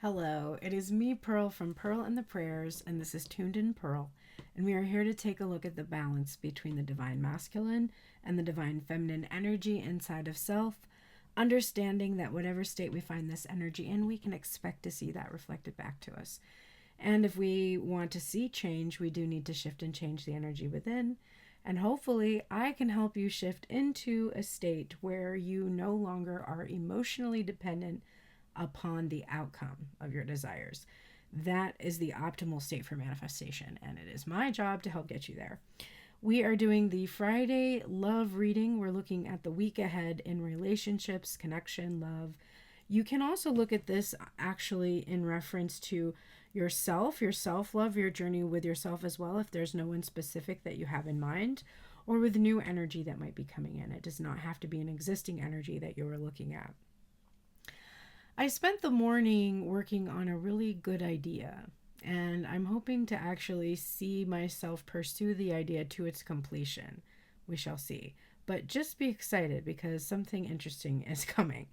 Hello, it is me, Pearl, from Pearl and the Prayers, and this is Tuned in Pearl. And we are here to take a look at the balance between the divine masculine and the divine feminine energy inside of self, understanding that whatever state we find this energy in, we can expect to see that reflected back to us. And if we want to see change, we do need to shift and change the energy within. And hopefully, I can help you shift into a state where you no longer are emotionally dependent upon the outcome of your desires. That is the optimal state for manifestation, and it is my job to help get you there. We are doing the Friday love reading. We're looking at the week ahead in relationships, connection, love. You can also look at this actually in reference to yourself, your self-love, your journey with yourself as well, if there's no one specific that you have in mind, or with new energy that might be coming in. It does not have to be an existing energy that you're looking at. I spent the morning working on a really good idea, and I'm hoping to actually see myself pursue the idea to its completion. We shall see. But just be excited because something interesting is coming.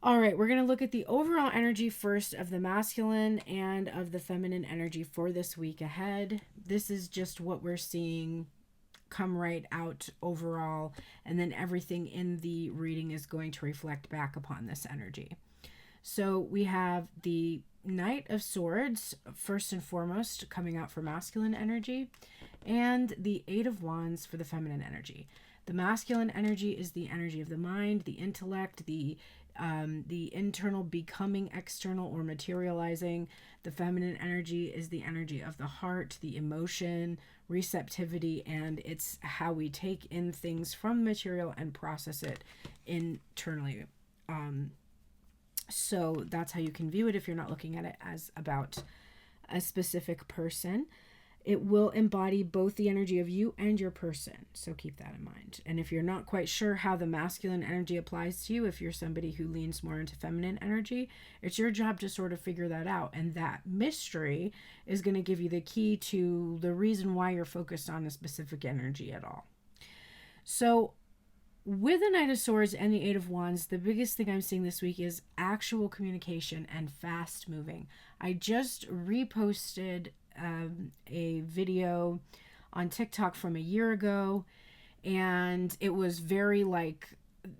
All right, we're going to look at the overall energy first of the masculine and of the feminine energy for this week ahead. This is just what we're seeing come right out overall, and then everything in the reading is going to reflect back upon this energy. So we have the Knight of Swords, first and foremost, coming out for masculine energy, and the Eight of Wands for the feminine energy. The masculine energy is the energy of the mind, the intellect, the internal becoming external or materializing. The feminine energy is the energy of the heart, the emotion, receptivity, and it's how we take in things from material and process it internally. So that's how you can view it if you're not looking at it as about a specific person. It will embody both the energy of you and your person. So keep that in mind. And if you're not quite sure how the masculine energy applies to you, if you're somebody who leans more into feminine energy, it's your job to sort of figure that out. And that mystery is going to give you the key to the reason why you're focused on a specific energy at all. So with the Knight of Swords and the Eight of Wands, the biggest thing I'm seeing this week is actual communication and fast moving. I just reposted a video on TikTok from a year ago, and it was very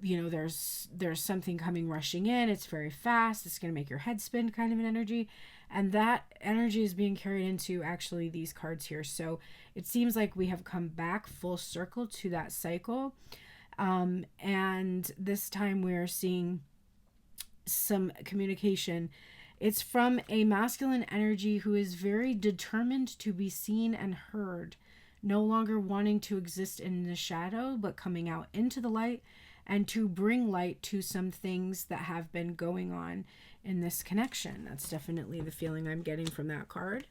there's something coming rushing in. It's very fast. It's going to make your head spin kind of an energy. And that energy is being carried into actually these cards here. So it seems like we have come back full circle to that cycle. And this time we're seeing some communication. It's from a masculine energy who is very determined to be seen and heard, no longer wanting to exist in the shadow, but coming out into the light and to bring light to some things that have been going on in this connection. That's definitely the feeling I'm getting from that card.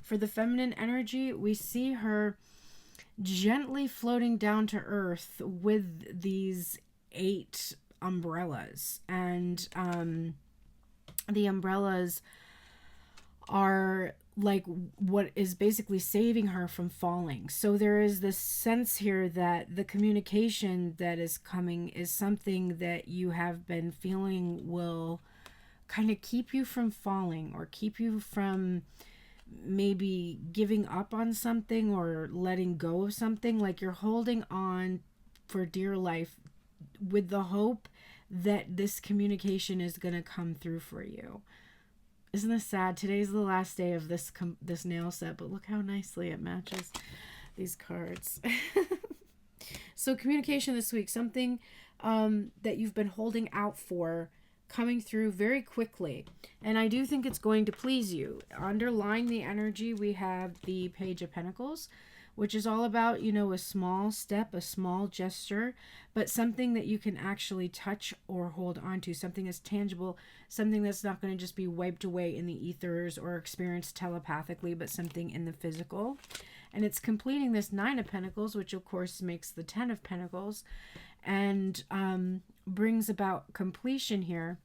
For the feminine energy, we see her gently floating down to earth with these 8 umbrellas, and the umbrellas are like what is basically saving her from falling. So there is this sense here that the communication that is coming is something that you have been feeling will kind of keep you from falling, or keep you from maybe giving up on something or letting go of something. Like you're holding on for dear life with the hope that this communication is going to come through for you. Isn't this sad? Today's the last day of this nail set, but look how nicely it matches these cards. So communication this week, something that you've been holding out for, coming through very quickly, and I do think it's going to please you. Underlying the energy, we have the Page of Pentacles, which is all about, a small step, a small gesture, but something that you can actually touch or hold on to, something that's tangible, something that's not going to just be wiped away in the ethers or experienced telepathically, but something in the physical. And it's completing this Nine of Pentacles, which of course makes the Ten of Pentacles, and brings about completion here.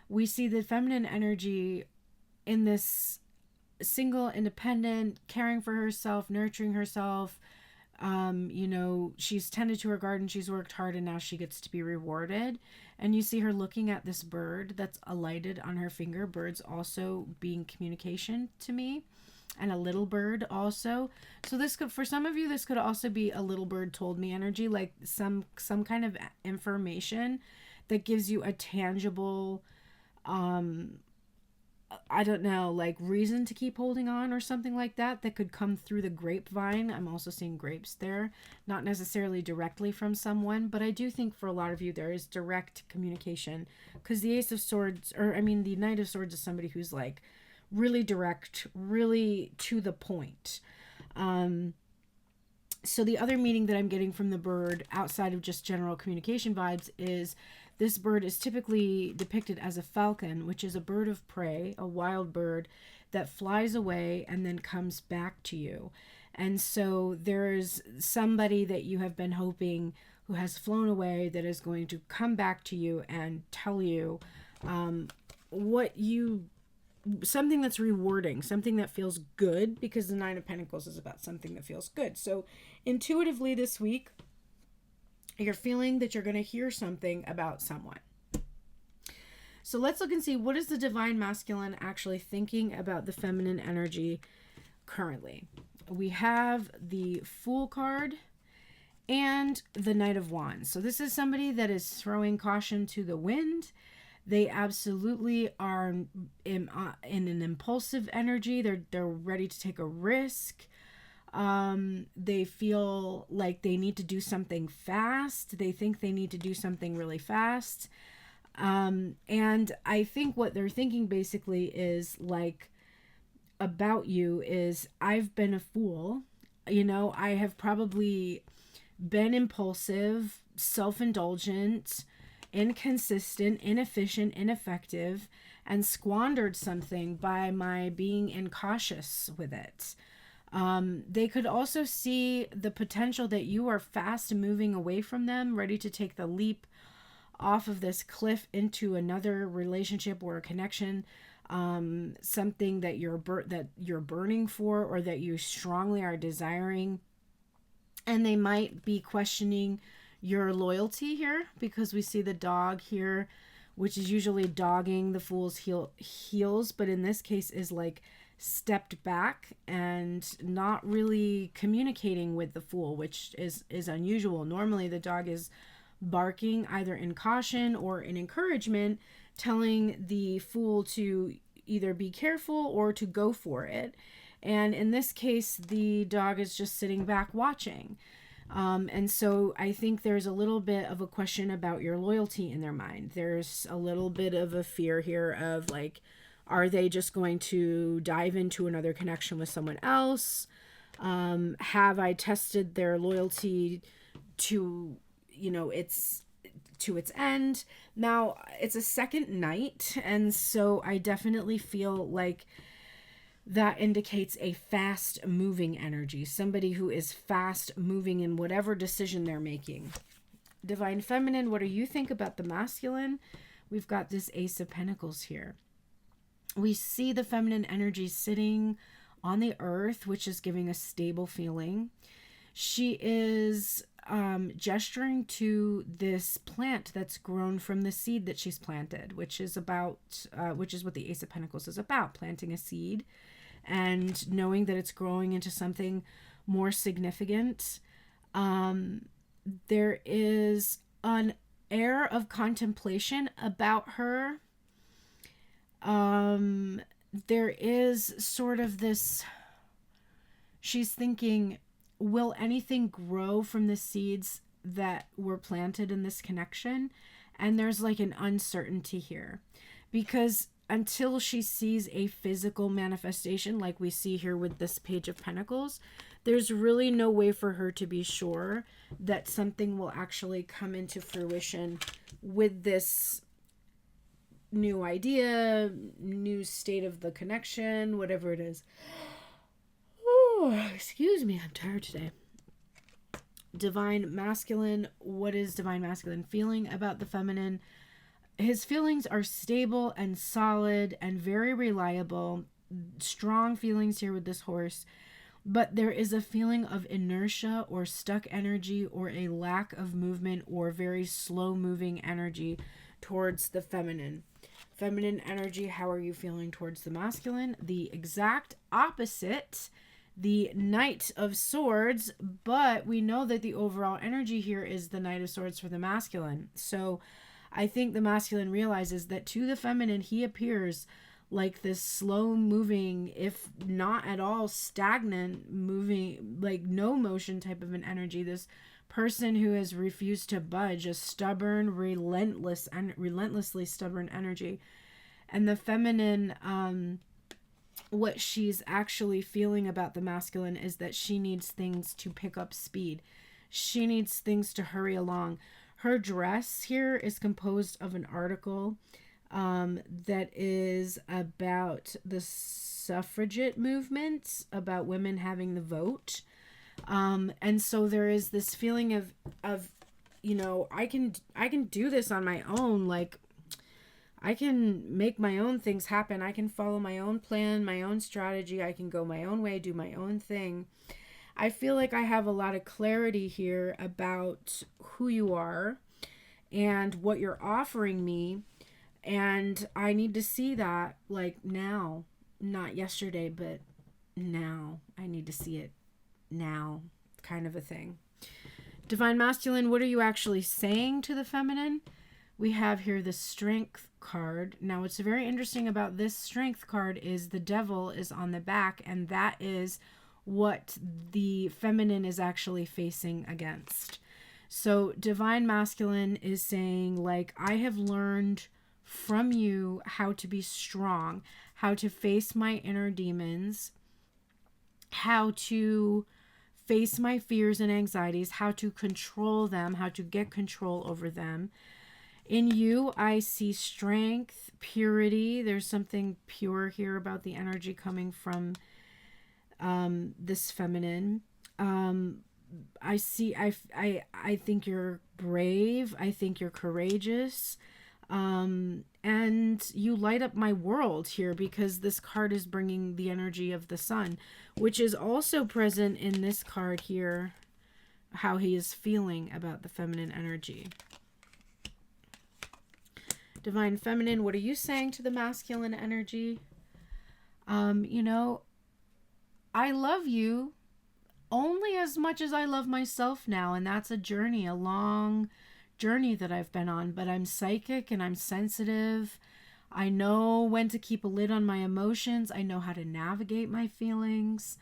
We see the feminine energy in this single, independent, caring for herself, nurturing herself, She's tended to her garden, she's worked hard, and now she gets to be rewarded. And you see her looking at this bird that's alighted on her finger. Birds also being communication to me, and a little bird also. So this could, for some of you, this could also be a little bird told me energy, like some kind of information that gives you a tangible, I don't know, like reason to keep holding on or something like that could come through the grapevine. I'm also seeing grapes there, not necessarily directly from someone, but I do think for a lot of you there is direct communication, because the Ace of Swords, the Knight of Swords is somebody who's like really direct, really to the point. So the other meaning that I'm getting from the bird outside of just general communication vibes is this bird is typically depicted as a falcon, which is a bird of prey, a wild bird that flies away and then comes back to you. And so there's somebody that you have been hoping who has flown away that is going to come back to you and tell you something that's rewarding, something that feels good, because the Nine of Pentacles is about something that feels good. So intuitively this week, you're feeling that you're going to hear something about someone. So let's look and see, what is the Divine Masculine actually thinking about the feminine energy currently? We have the Fool card and the Knight of Wands. So this is somebody that is throwing caution to the wind. They absolutely are in an impulsive energy. They're ready to take a risk. They feel like they need to do something fast. They think they need to do something really fast. And I think what they're thinking basically is like about you is, I've been a fool. I have probably been impulsive, self-indulgent, inconsistent, inefficient, ineffective, and squandered something by my being incautious with it. They could also see the potential that you are fast moving away from them, ready to take the leap off of this cliff into another relationship or a connection, something that you're burning for, or that you strongly are desiring. And they might be questioning your loyalty here, because we see the dog here, which is usually dogging the Fool's heels, but in this case is like stepped back and not really communicating with the Fool, which is unusual. Normally the dog is barking either in caution or in encouragement, telling the Fool to either be careful or to go for it. And in this case, the dog is just sitting back watching. And so I think there's a little bit of a question about your loyalty in their mind. There's a little bit of a fear here of like, are they just going to dive into another connection with someone else? Have I tested their loyalty to, its end? Now, it's a second night, and so I definitely feel like that indicates a fast moving energy, somebody who is fast moving in whatever decision they're making. Divine Feminine, what do you think about the masculine? We've got this Ace of Pentacles here. We see the feminine energy sitting on the earth, which is giving a stable feeling. She is gesturing to this plant that's grown from the seed that she's planted, which is what the Ace of Pentacles is about, planting a seed and knowing that it's growing into something more significant. There is an air of contemplation about her. There is sort of this, she's thinking, will anything grow from the seeds that were planted in this connection? And there's like an uncertainty here, because until she sees a physical manifestation like we see here with this Page of Pentacles, there's really no way for her to be sure that something will actually come into fruition with this new idea, new state of the connection, whatever it is. Oh, excuse me, I'm tired today. Divine Masculine, what is Divine Masculine feeling about the feminine? His feelings are stable and solid and very reliable. Strong feelings here with this horse. but there is a feeling of inertia or stuck energy or a lack of movement or very slow moving energy towards the feminine. Feminine energy, how are you feeling towards the masculine? The exact opposite, the Knight of Swords, but we know that the overall energy here is the Knight of Swords for the masculine. So I think the masculine realizes that to the feminine, he appears like this slow moving, if not at all stagnant moving, like no motion type of an energy. This person who has refused to budge, a stubborn, relentlessly stubborn energy. And the feminine, what she's actually feeling about the masculine is that she needs things to pick up speed. She needs things to hurry along. Her dress here is composed of an article that is about the suffragette movement, about women having the vote. And so there is this feeling of, I can do this on my own. Like, I can make my own things happen. I can follow my own plan, my own strategy. I can go my own way, do my own thing. I feel like I have a lot of clarity here about who you are and what you're offering me. And I need to see that like now, not yesterday, but now. I need to see it now, kind of a thing. Divine Masculine, what are you actually saying to the feminine? We have here the Strength card. Now, what's very interesting about this Strength card is the Devil is on the back, and that is what the feminine is actually facing against. So Divine Masculine is saying, like, I have learned from you how to be strong, how to face my inner demons, how to face my fears and anxieties, how to control them, how to get control over them. In you, I see strength, purity. There's something pure here about the energy coming from this feminine. I think you're brave. I think you're courageous. And you light up my world here, because this card is bringing the energy of the sun, which is also present in this card here, how he is feeling about the feminine energy. Divine Feminine, what are you saying to the masculine energy? I love you only as much as I love myself now, and that's a journey, a long journey that I've been on, but I'm psychic and I'm sensitive. I know when to keep a lid on my emotions. I know how to navigate my feelings.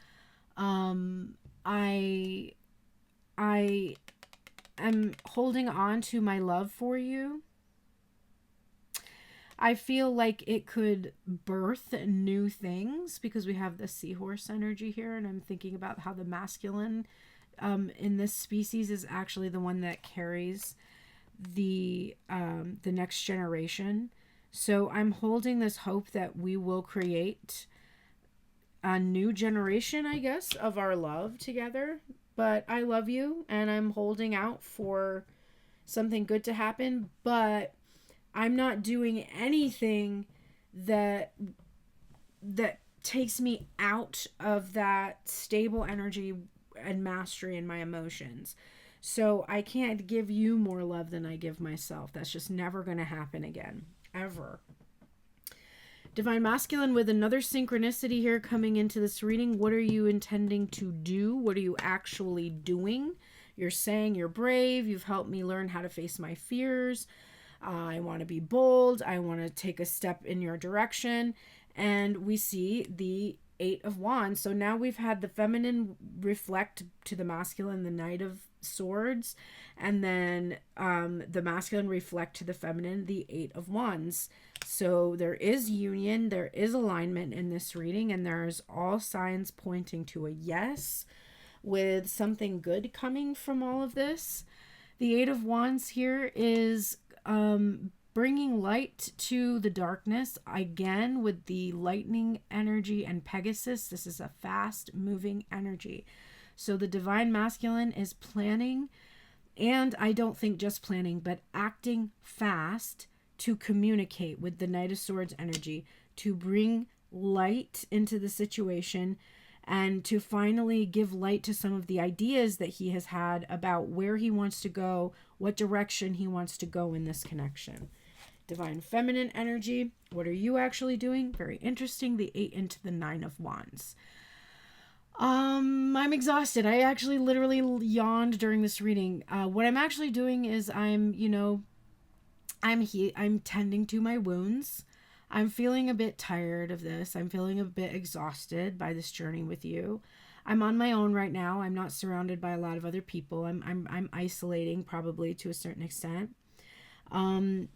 I am holding on to my love for you. I feel like it could birth new things, because we have the seahorse energy here, and I'm thinking about how the masculine in this species is actually the one that carries the next generation. So I'm holding this hope that we will create a new generation, I guess, of our love together. But I love you, and I'm holding out for something good to happen, but I'm not doing anything that takes me out of that stable energy and mastery in my emotions. So I can't give you more love than I give myself. That's just never going to happen again, ever. Divine Masculine, with another synchronicity here coming into this reading. What are you intending to do? What are you actually doing? You're saying you're brave. You've helped me learn how to face my fears. I want to be bold. I want to take a step in your direction. And we see the Eight of Wands. So now we've had the feminine reflect to the masculine, the Knight of Swords, and then the masculine reflect to the feminine, the Eight of Wands. So there is union, there is alignment in this reading, and there's all signs pointing to a yes, with something good coming from all of this. The Eight of Wands here is bringing light to the darkness, again with the lightning energy and Pegasus. This is a fast moving energy. So the Divine Masculine is planning, and I don't think just planning, but acting fast to communicate with the Knight of Swords energy, to bring light into the situation and to finally give light to some of the ideas that he has had about where he wants to go, what direction he wants to go in this connection. Divine Feminine energy, what are you actually doing? Very interesting. The 8 into the 9 of Wands. I'm exhausted. I actually literally yawned during this reading. What I'm actually doing is I'm tending to my wounds. I'm feeling a bit tired of this. I'm feeling a bit exhausted by this journey with you. I'm on my own right now. I'm not surrounded by a lot of other people. I'm isolating probably to a certain extent. I'm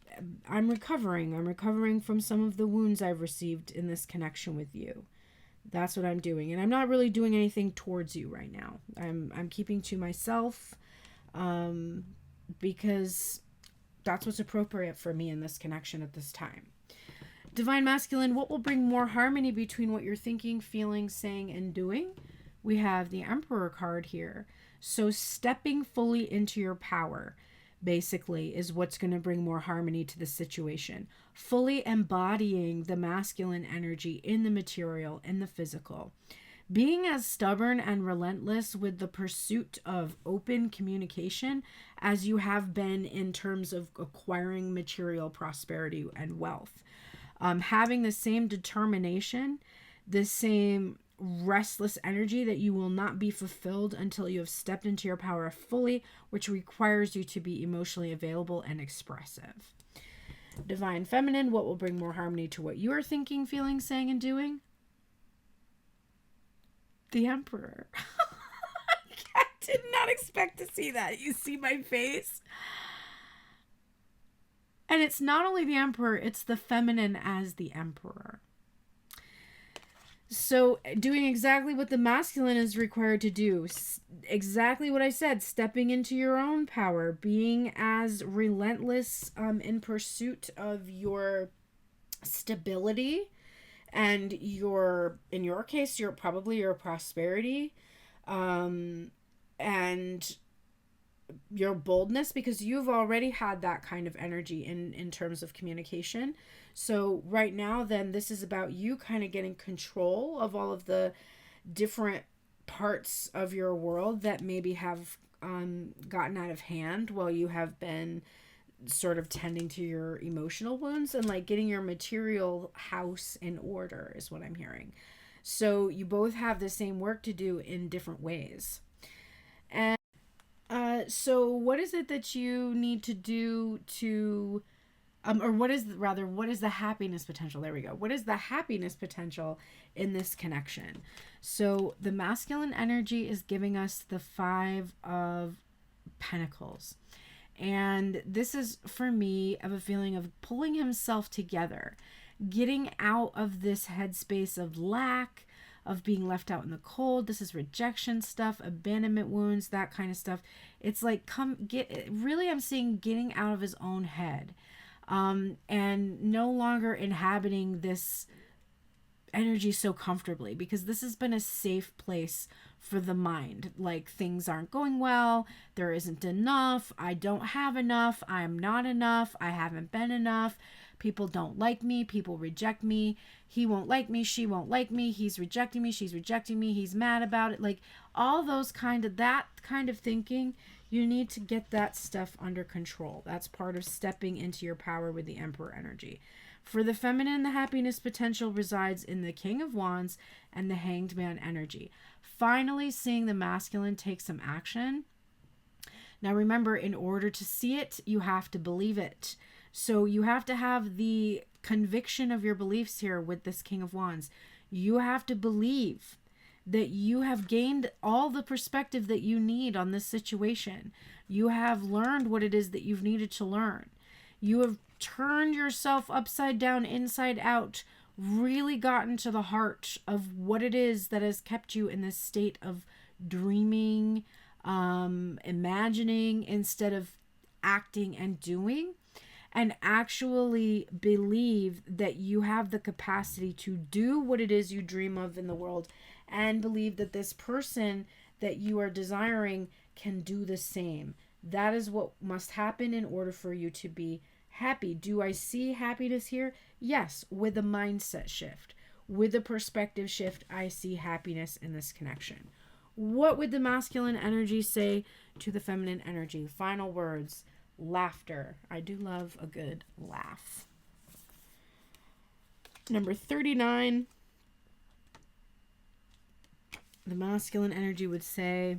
recovering. I'm recovering from some of the wounds I've received in this connection with you. That's what I'm doing. And I'm not really doing anything towards you right now. I'm keeping to myself because that's what's appropriate for me in this connection at this time. Divine Masculine, what will bring more harmony between what you're thinking, feeling, saying, and doing? We have the Emperor card here. So stepping fully into your power, basically, is what's going to bring more harmony to the situation. Fully embodying the masculine energy in the material, in the physical. Being as stubborn and relentless with the pursuit of open communication as you have been in terms of acquiring material prosperity and wealth. Having the same determination, the same restless energy that you will not be fulfilled until you have stepped into your power fully, which requires you to be emotionally available and expressive. Divine Feminine, what will bring more harmony to what you are thinking, feeling, saying, and doing? The Emperor. I did not expect to see that. You see my face? And it's not only the Emperor, it's the feminine as the Emperor. So doing exactly what the masculine is required to do. Exactly what I said. Stepping into your own power. Being as relentless in pursuit of your stability and your, in your case, your prosperity. And your boldness, because you've already had that kind of energy in terms of communication. So right now, then, this is about you kind of getting control of all of the different parts of your world that maybe have gotten out of hand while you have been sort of tending to your emotional wounds, and like getting your material house in order is what I'm hearing. So you both have the same work to do in different ways. And so what is it that you need to do to, or what is the happiness potential? There we go. What is the happiness potential in this connection? So the masculine energy is giving us the 5 of Pentacles. And this is, for me, of a feeling of pulling himself together, getting out of this headspace of lack, of being left out in the cold. This is rejection stuff, abandonment wounds, that kind of stuff. It's like, really, I'm seeing getting out of his own head, and no longer inhabiting this energy so comfortably, because this has been a safe place for the mind. Like, things aren't going well, there isn't enough, I don't have enough, I'm not enough, I haven't been enough, people don't like me, people reject me, he won't like me, she won't like me, he's rejecting me, she's rejecting me, he's mad about it. Like, all those that kind of thinking, you need to get that stuff under control. That's part of stepping into your power with the Emperor energy. For the feminine, the happiness potential resides in the King of Wands and the Hanged Man energy. Finally seeing the masculine take some action. Now remember, in order to see it, you have to believe it. So you have to have the conviction of your beliefs here with this King of Wands. You have to believe that you have gained all the perspective that you need on this situation. You have learned what it is that you've needed to learn. You have turned yourself upside down, inside out, really gotten to the heart of what it is that has kept you in this state of dreaming, imagining instead of acting and doing, and actually believe that you have the capacity to do what it is you dream of in the world, and believe that this person that you are desiring can do the same. That is what must happen in order for you to be happy. Do I see happiness here? Yes, with a mindset shift, With the perspective shift, I see happiness in this connection. What would the masculine energy say to the feminine energy? Final words, laughter. I do love a good laugh. Number 39. The masculine energy would say,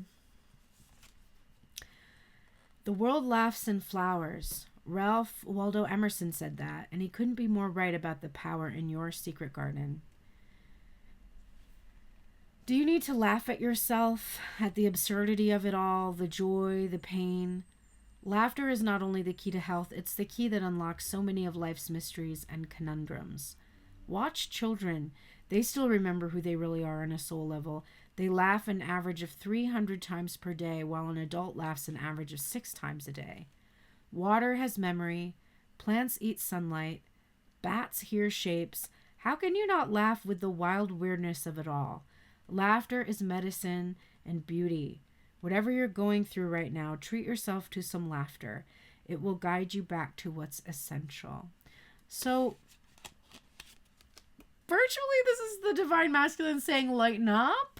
the world laughs in flowers. Ralph Waldo Emerson said that, and he couldn't be more right about the power in your secret garden. Do you need to laugh at yourself, at the absurdity of it all, the joy, the pain? Laughter is not only the key to health, it's the key that unlocks so many of life's mysteries and conundrums. Watch children. They still remember who they really are on a soul level. They laugh an average of 300 times per day, while an adult laughs an average of 6 times a day. Water has memory. Plants eat sunlight. Bats hear shapes. How can you not laugh with the wild weirdness of it all? Laughter is medicine and beauty. Whatever you're going through right now, treat yourself to some laughter. It will guide you back to what's essential. So, virtually, this is the divine masculine saying, lighten up.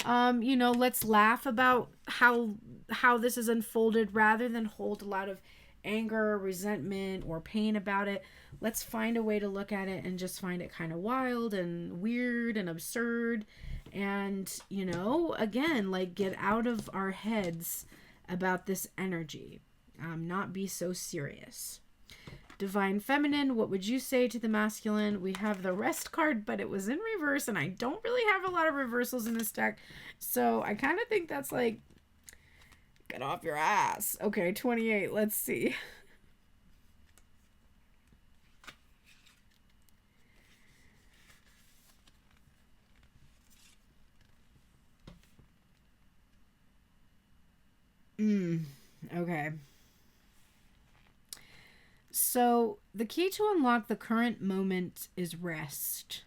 Let's laugh about how this is unfolded rather than hold a lot of anger, resentment, or pain about it. Let's find a way to look at it and just find it kind of wild and weird and absurd. And, again, get out of our heads about this energy. Not be so serious. Divine Feminine, what would you say to the masculine? We have the Rest card, but it was in reverse, and I don't really have a lot of reversals in this deck. So I kind of think that's get off your ass. Okay, 28. Let's see. Okay. So the key to unlock the current moment is rest.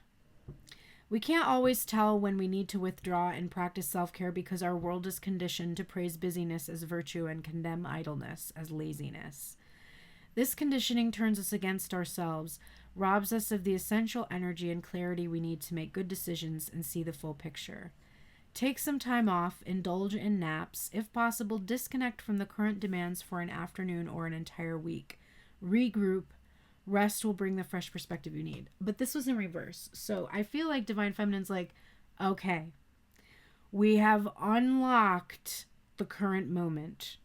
We can't always tell when we need to withdraw and practice self-care because our world is conditioned to praise busyness as virtue and condemn idleness as laziness. This conditioning turns us against ourselves, robs us of the essential energy and clarity we need to make good decisions and see the full picture. Take some time off, indulge in naps, if possible, disconnect from the current demands for an afternoon or an entire week. Regroup. Rest will bring the fresh perspective you need. But this was in reverse. So I feel like Divine Feminine's okay, we have unlocked the current moment.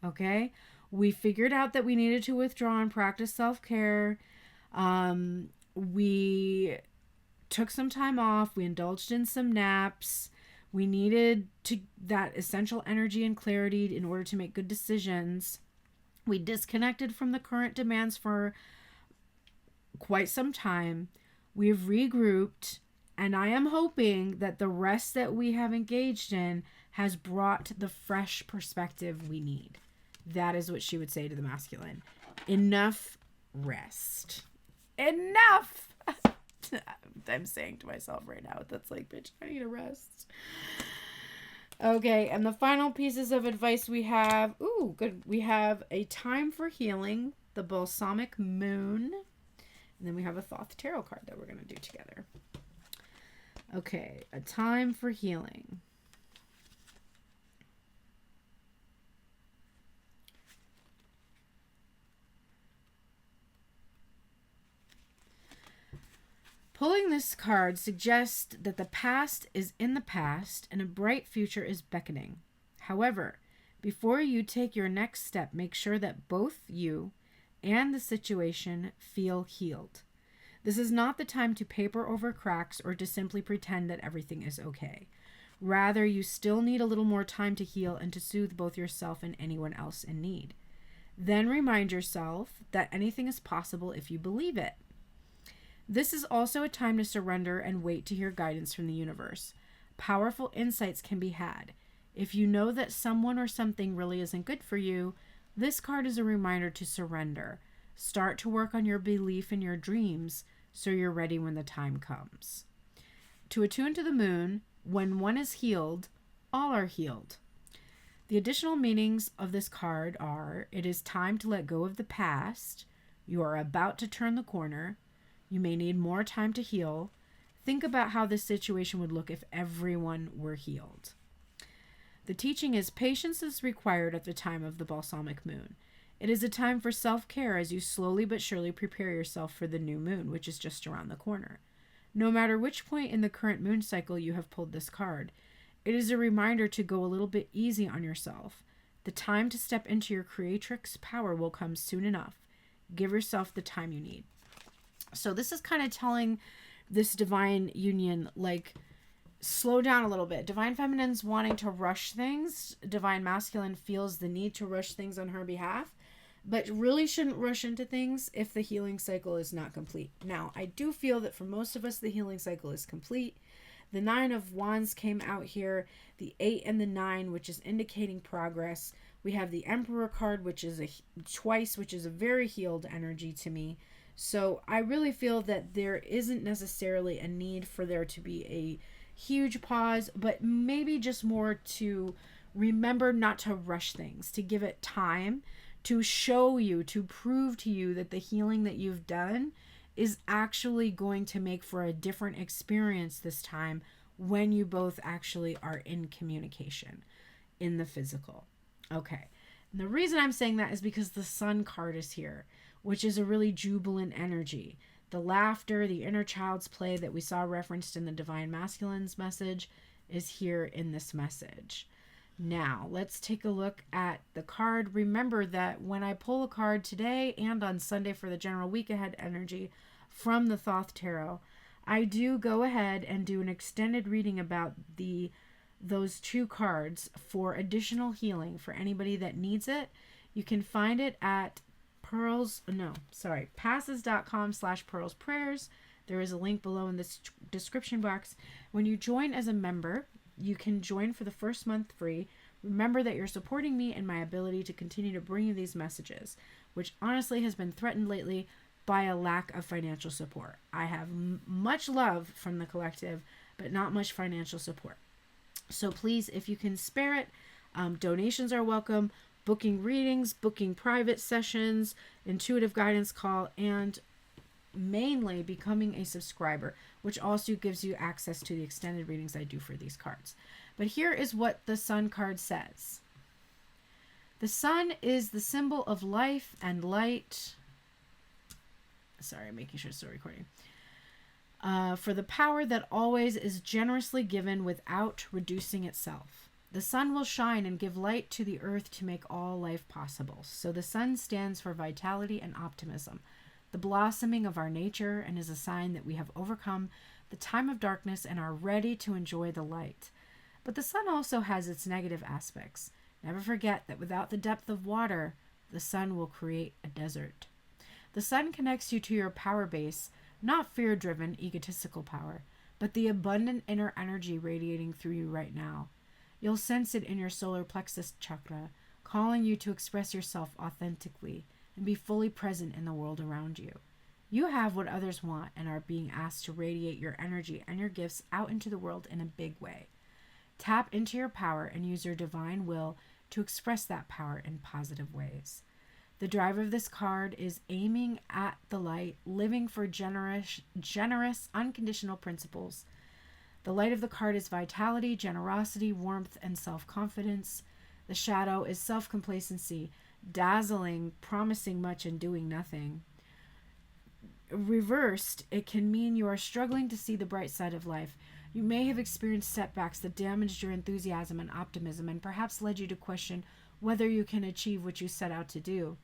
Okay? We figured out that we needed to withdraw and practice self-care. We took some time off. We indulged in some naps. We needed that essential energy and clarity in order to make good decisions. We disconnected from the current demands for quite some time. We've regrouped, and I am hoping that the rest that we have engaged in has brought the fresh perspective we need. That is what she would say to the masculine. Enough rest. Enough! I'm saying to myself right now, that's bitch, I need a rest. Okay, and the final pieces of advice we have, good. We have a time for healing, the balsamic moon, and then we have a Thoth tarot card that we're going to do together. Okay, a time for healing. Pulling this card suggests that the past is in the past and a bright future is beckoning. However, before you take your next step, make sure that both you and the situation feel healed. This is not the time to paper over cracks or to simply pretend that everything is okay. Rather, you still need a little more time to heal and to soothe both yourself and anyone else in need. Then remind yourself that anything is possible if you believe it. This is also a time to surrender and wait to hear guidance from the universe. Powerful insights can be had. If you know that someone or something really isn't good for you, this card is a reminder to surrender. Start to work on your belief in your dreams so you're ready when the time comes. To attune to the moon, when one is healed, all are healed. The additional meanings of this card are: it is time to let go of the past. You are about to turn the corner. You may need more time to heal. Think about how this situation would look if everyone were healed. The teaching is patience is required at the time of the balsamic moon. It is a time for self-care as you slowly but surely prepare yourself for the new moon, which is just around the corner. No matter which point in the current moon cycle you have pulled this card, it is a reminder to go a little bit easy on yourself. The time to step into your creatrix power will come soon enough. Give yourself the time you need. So this is kind of telling this divine union, like, slow down a little bit. Divine feminine's wanting to rush things. Divine masculine feels the need to rush things on her behalf, but really shouldn't rush into things if the healing cycle is not complete. Now, I do feel that for most of us, the healing cycle is complete. The 9 of Wands came out here, the 8 and the 9, which is indicating progress. We have the Emperor card, which is twice, which is a very healed energy to me. So I really feel that there isn't necessarily a need for there to be a huge pause, but maybe just more to remember not to rush things, to give it time to show you, to prove to you that the healing that you've done is actually going to make for a different experience this time when you both actually are in communication in the physical. Okay. And the reason I'm saying that is because the Sun card is here, which is a really jubilant energy. The laughter, the inner child's play that we saw referenced in the Divine Masculine's message is here in this message. Now, let's take a look at the card. Remember that when I pull a card today and on Sunday for the general week ahead energy from the Thoth Tarot, I do go ahead and do an extended reading about those 2 cards for additional healing for anybody that needs it. You can find it at passes.com/pearlsprayers. There is a link below in this description box. When you join as a member, you can join for the first month free. Remember that you're supporting me and my ability to continue to bring you these messages, which honestly has been threatened lately by a lack of financial support. I have much love from the collective, but not much financial support. So please, if you can spare it, donations are welcome. Booking readings, booking private sessions, intuitive guidance call, and mainly becoming a subscriber, which also gives you access to the extended readings I do for these cards. But here is what the Sun card says. The sun is the symbol of life and light. Sorry, I'm making sure it's still recording. For the power that always is generously given without reducing itself. The sun will shine and give light to the earth to make all life possible. So the sun stands for vitality and optimism, the blossoming of our nature, and is a sign that we have overcome the time of darkness and are ready to enjoy the light. But the sun also has its negative aspects. Never forget that without the depth of water, the sun will create a desert. The sun connects you to your power base, not fear-driven, egotistical power, but the abundant inner energy radiating through you right now. You'll sense it in your solar plexus chakra, calling you to express yourself authentically and be fully present in the world around you. You have what others want and are being asked to radiate your energy and your gifts out into the world in a big way. Tap into your power and use your divine will to express that power in positive ways. The driver of this card is aiming at the light, living for generous, unconditional principles. The light of the card is vitality, generosity, warmth, and self-confidence. The shadow is self-complacency, dazzling, promising much and doing nothing. Reversed, it can mean you are struggling to see the bright side of life. You may have experienced setbacks that damaged your enthusiasm and optimism and perhaps led you to question whether you can achieve what you set out to do.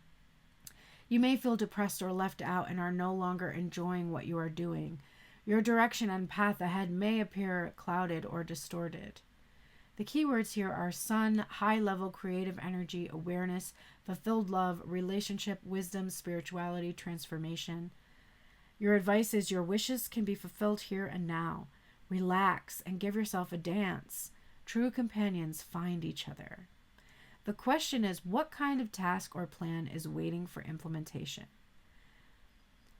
You may feel depressed or left out and are no longer enjoying what you are doing. Your direction and path ahead may appear clouded or distorted. The keywords here are sun, high-level creative energy, awareness, fulfilled love, relationship, wisdom, spirituality, transformation. Your advice is your wishes can be fulfilled here and now. Relax and give yourself a dance. True companions find each other. The question is, what kind of task or plan is waiting for implementation?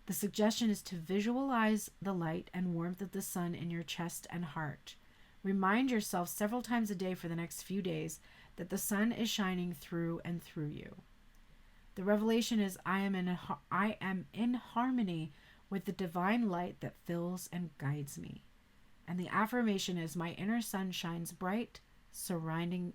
The suggestion is to visualize the light and warmth of the sun in your chest and heart. Remind yourself several times a day for the next few days that the sun is shining through and through you. The revelation is, I am in harmony with the divine light that fills and guides me. And the affirmation is, my inner sun shines bright, surrounding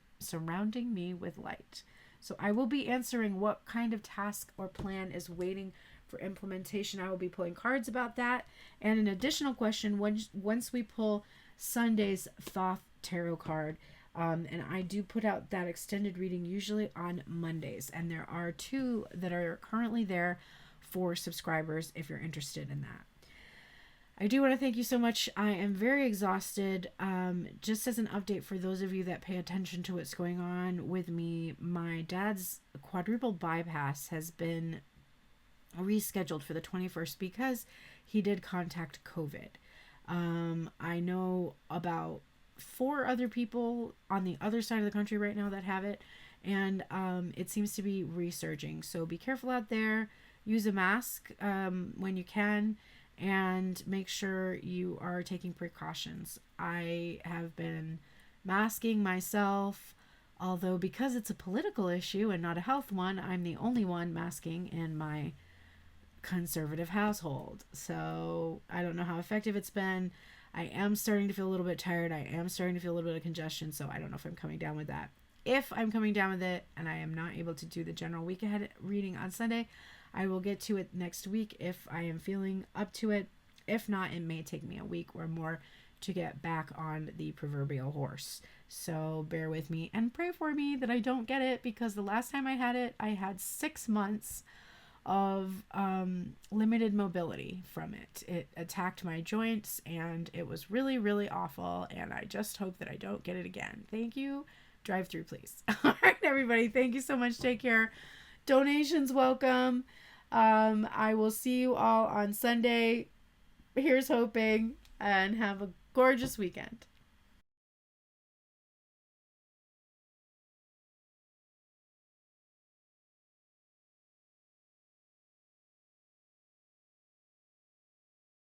me with light. So I will be answering what kind of task or plan is waiting for implementation. I will be pulling cards about that. And an additional question, once we pull Sunday's Thoth Tarot card, and I do put out that extended reading usually on Mondays. And there are 2 that are currently there for subscribers if you're interested in that. I do want to thank you so much. I am very exhausted. Just as an update for those of you that pay attention to what's going on with me, my dad's quadruple bypass has been rescheduled for the 21st because he did contact COVID. I know about 4 other people on the other side of the country right now that have it, and it seems to be resurging. So be careful out there. Use a mask when you can, and make sure you are taking precautions. I have been masking myself, although because it's a political issue and not a health one, I'm the only one masking in my conservative household. So I don't know how effective it's been. I am starting to feel a little bit tired. I am starting to feel a little bit of congestion, so I don't know if I'm coming down with that. If I'm coming down with it and I am not able to do the general week ahead reading on Sunday, I will get to it next week if I am feeling up to it. If not, it may take me a week or more to get back on the proverbial horse. So bear with me and pray for me that I don't get it, because the last time I had it, I had 6 months of limited mobility from it. It attacked my joints and it was really, really awful. And I just hope that I don't get it again. Thank you. Drive through, please. All right, everybody. Thank you so much. Take care. Donations welcome. I will see you all on Sunday. Here's hoping, and have a gorgeous weekend.